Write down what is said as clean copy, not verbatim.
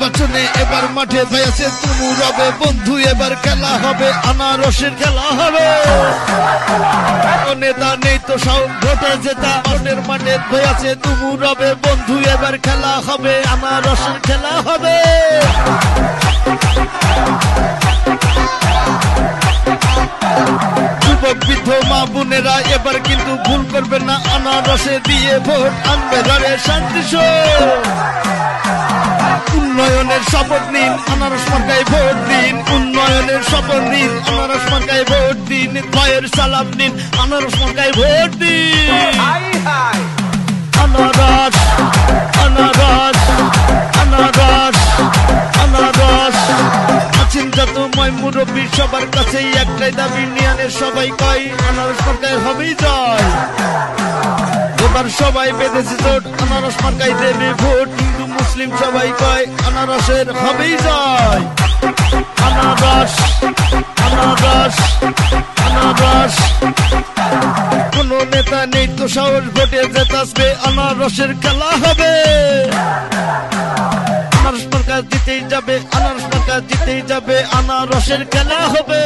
নির্বাচনে এবার মাঠে হয়েছে তুমু রবে বন্ধু, এবার খেলা হবে আনারসের খেলা হবে। নেতা নেই তো সব ভোটে জেতা, অন্যের মাঠে হয়েছে তুমু রবে বন্ধু, এবার খেলা হবে আনারসের খেলা হবে। যুবক বৃদ্ধ মা বোনেরা এবার কিন্তু ভুল করবে না, আনারসে দিয়ে ভোট আনবে রে শান্তি। উন্নয়নের শপথ নিন, আনারস মার্কায় ভোট দিন। উন্নয়নের শপথ নিন, আনারস মার্কায় ভোট দিন। ভয়ের সালাম নিন, আনারস মার্কায় ভোট দিন। আনারস আনারস আনারস আনারস। চিন্তাময় মুরব্বী সবার কাছেই একটাই দাবি, নিয়ানের সবাই কয় আনারস মার্কায় হবেই জয়। এবার সবাই বেঁধেছে জোট, আনারস মার্কায় দেবে ভোট। হিন্দু মুসলিম সবাই কয় আনারসের হবেই জয়। আনারস আনারস আনারস। কোন নেতা নেই তো সাহস ভোটে জেতাসবে, আনারসের খেলা হবে। আনারস মার্কা জিতেই যাবে, আনারস মার্কা জিতেই যাবে, আনারসের খেলা হবে।